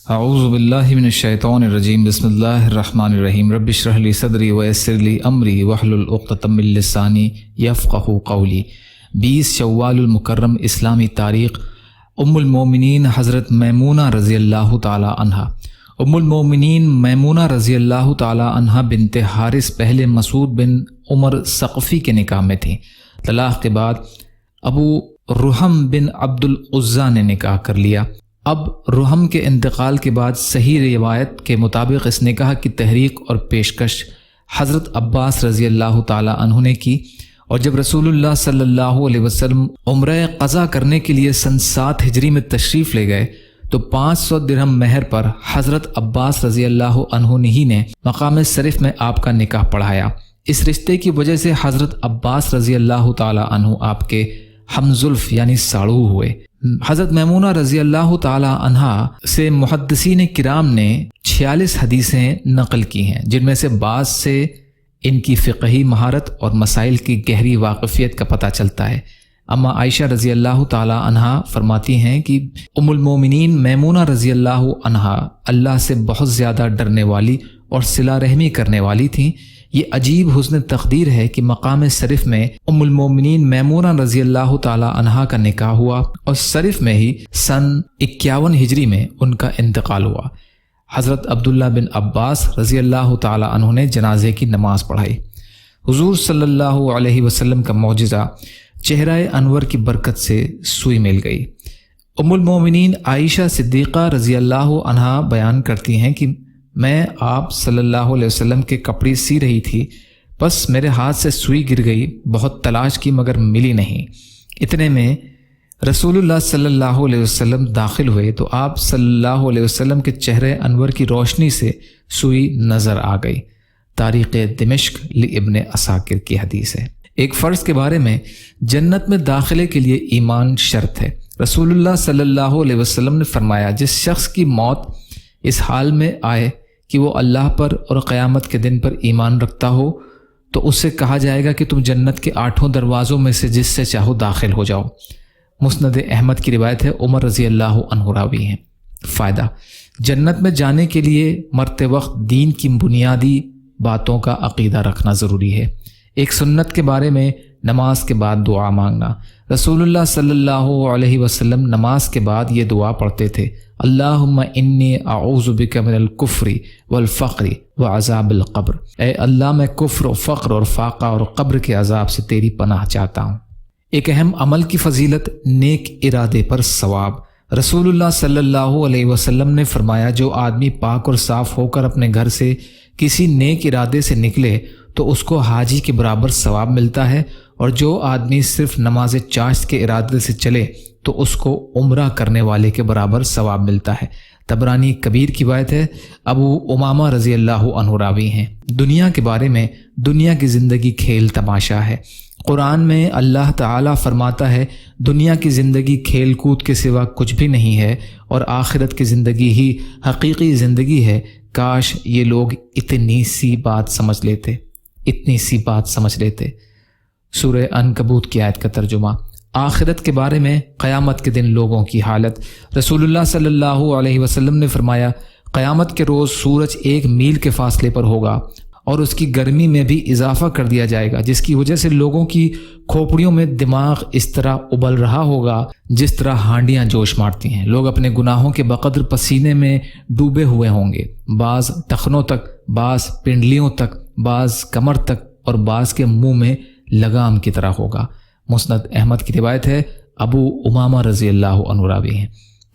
اعوذ باللہ من الشیطان الرجیم بسم اللہ الرحمن الرحیم رب اشرح لی صدری ویسر لی امری واحلل عقدۃ من لسانی یفقہوا قولی۔ 20 شوال المکرم اسلامی تاریخ۔ ام المومنین حضرت میمونہ رضی اللہ تعالی عنہا۔ ام المومنین میمونہ رضی اللہ تعالی عنہا بنت حارث پہلے مسعود بن عمر ثقفی کے نکاح میں تھیں۔ طلاق کے بعد ابو رحم بن عبد العزیٰ نے نکاح کر لیا۔ اب رحم کے انتقال کے بعد صحیح روایت کے مطابق اس نکاح کی تحریک اور پیشکش حضرت عباس رضی اللہ تعالی عنہ نے کی، اور جب رسول اللہ صلی اللہ علیہ وسلم عمرہ قضا کرنے کے لیے سن 7 ہجری میں تشریف لے گئے تو 500 درہم مہر پر حضرت عباس رضی اللہ عنہ ہی نے مقام شریف میں آپ کا نکاح پڑھایا۔ اس رشتے کی وجہ سے حضرت عباس رضی اللہ تعالی عنہ آپ کے ہمزلف یعنی ساڑو ہوئے۔ حضرت میمونہ رضی اللہ تعالی عنہا سے محدثین کرام نے 46 حدیثیں نقل کی ہیں، جن میں سے بعض سے ان کی فقہی مہارت اور مسائل کی گہری واقفیت کا پتہ چلتا ہے۔ اما عائشہ رضی اللہ تعالی عنہا فرماتی ہیں کہ ام المومنین میمونہ رضی اللہ عنہا اللہ سے بہت زیادہ ڈرنے والی اور صلہ رحمی کرنے والی تھیں۔ یہ عجیب حسن تقدیر ہے کہ مقام شریف میں ام المومنین میمونہ رضی اللہ تعالی عنہا کا نکاح ہوا اور شریف میں ہی سن 51 ہجری میں ان کا انتقال ہوا۔ حضرت عبداللہ بن عباس رضی اللہ تعالی عنہ نے جنازے کی نماز پڑھائی۔ حضور صلی اللہ علیہ وسلم کا معجزہ چہرہ انور کی برکت سے سوئی مل گئی۔ ام المومنین عائشہ صدیقہ رضی اللہ عنہا بیان کرتی ہیں کہ میں آپ صلی اللہ علیہ وسلم کے کپڑے سی رہی تھی، بس میرے ہاتھ سے سوئی گر گئی، بہت تلاش کی مگر ملی نہیں۔ اتنے میں رسول اللہ صلی اللہ علیہ وسلم داخل ہوئے تو آپ صلی اللہ علیہ وسلم کے چہرے انور کی روشنی سے سوئی نظر آ گئی۔ تاریخ دمشق لابن عساکر کی حدیث ہے۔ ایک فرض کے بارے میں جنت میں داخلے کے لیے ایمان شرط ہے۔ رسول اللہ صلی اللہ علیہ وسلم نے فرمایا، جس شخص کی موت اس حال میں آئے کہ وہ اللہ پر اور قیامت کے دن پر ایمان رکھتا ہو تو اس سے کہا جائے گا کہ تم جنت کے 8 دروازوں میں سے جس سے چاہو داخل ہو جاؤ۔ مسند احمد کی روایت ہے، عمر رضی اللہ عنہ راوی ہیں۔ فائدہ: جنت میں جانے کے لیے مرتے وقت دین کی بنیادی باتوں کا عقیدہ رکھنا ضروری ہے۔ ایک سنت کے بارے میں نماز کے بعد دعا مانگنا۔ رسول اللہ صلی اللہ علیہ وسلم نماز کے بعد یہ دعا پڑھتے تھے، اللہم انی اعوذ بک من الکفر والفقر وعذاب القبر۔ اے اللہ، میں کفر و فقر اور فاقہ اور قبر کے عذاب سے تیری پناہ چاہتا ہوں۔ ایک اہم عمل کی فضیلت، نیک ارادے پر ثواب۔ رسول اللہ صلی اللہ علیہ وسلم نے فرمایا، جو آدمی پاک اور صاف ہو کر اپنے گھر سے کسی نیک ارادے سے نکلے تو اس کو حاجی کے برابر ثواب ملتا ہے، اور جو آدمی صرف نماز چاشت کے ارادے سے چلے تو اس کو عمرہ کرنے والے کے برابر ثواب ملتا ہے۔ طبرانی کبیر کی روایت ہے، ابو امامہ رضی اللہ عنہ راوی ہیں۔ دنیا کے بارے میں، دنیا کی زندگی کھیل تماشا ہے۔ قرآن میں اللہ تعالیٰ فرماتا ہے، دنیا کی زندگی کھیل کود کے سوا کچھ بھی نہیں ہے، اور آخرت کی زندگی ہی حقیقی زندگی ہے۔ کاش یہ لوگ اتنی سی بات سمجھ لیتے۔ سورہ عنکبوت کی آیت کا ترجمہ۔ آخرت کے بارے میں، قیامت کے دن لوگوں کی حالت۔ رسول اللہ صلی اللہ علیہ وسلم نے فرمایا، قیامت کے روز سورج 1 میل کے فاصلے پر ہوگا اور اس کی گرمی میں بھی اضافہ کر دیا جائے گا، جس کی وجہ سے لوگوں کی کھوپڑیوں میں دماغ اس طرح ابل رہا ہوگا جس طرح ہانڈیاں جوش مارتی ہیں۔ لوگ اپنے گناہوں کے بقدر پسینے میں ڈوبے ہوئے ہوں گے، بعض ٹخنوں تک، بعض پنڈلیوں تک، بعض کمر تک، اور بعض کے منہ میں لگام کی طرح ہوگا۔ مسند احمد کی روایت ہے، ابو امامہ رضی اللہ عنہ راوی ہیں۔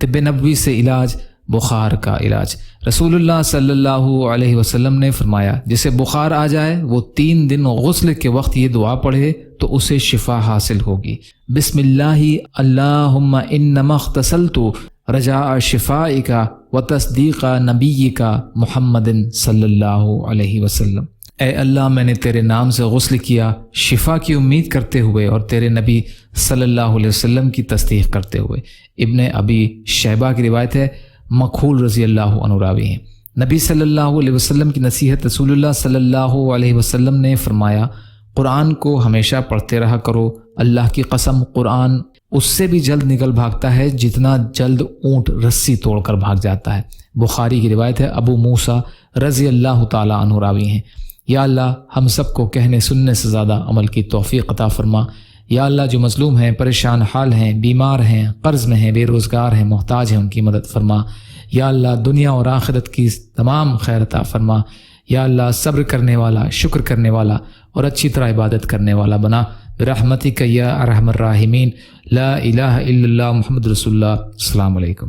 طب نبوی سے علاج، بخار کا علاج۔ رسول اللہ صلی اللہ علیہ وسلم نے فرمایا، جسے بخار آ جائے وہ 3 دن غسل کے وقت یہ دعا پڑھے تو اسے شفا حاصل ہوگی۔ بسم اللہ اللہم انما اغتسلت رجاء شفائک و تصدیق نبیک محمد صلی اللہ علیہ وسلم۔ اے اللہ، میں نے تیرے نام سے غسل کیا، شفا کی امید کرتے ہوئے اور تیرے نبی صلی اللہ علیہ وسلم کی تصدیق کرتے ہوئے۔ ابن ابی شیبہ کی روایت ہے، مکحول رضی اللہ عنہ راوی ہیں۔ نبی صلی اللہ علیہ وسلم کی نصیحت۔ رسول اللہ صلی اللہ علیہ وسلم نے فرمایا، قرآن کو ہمیشہ پڑھتے رہا کرو۔ اللہ کی قسم، قرآن اس سے بھی جلد نکل بھاگتا ہے جتنا جلد اونٹ رسی توڑ کر بھاگ جاتا ہے۔ بخاری کی روایت ہے، ابو موسیٰ رضی اللہ تعالیٰ عنہ راوی ہیں۔ یا اللہ ہم سب کو کہنے سننے سے زیادہ عمل کی توفیق عطا فرما۔ یا اللہ جو مظلوم ہیں، پریشان حال ہیں، بیمار ہیں، قرض میں ہیں، بے روزگار ہیں، محتاج ہیں، ان کی مدد فرما۔ یا اللہ دنیا اور آخرت کی تمام خیر عطا فرما۔ یا اللہ صبر کرنے والا، شکر کرنے والا اور اچھی طرح عبادت کرنے والا بنا، برحمتک یا ارحم الراحمین۔ لا الہ الا اللہ محمد رسول اللہ۔ السلام علیکم۔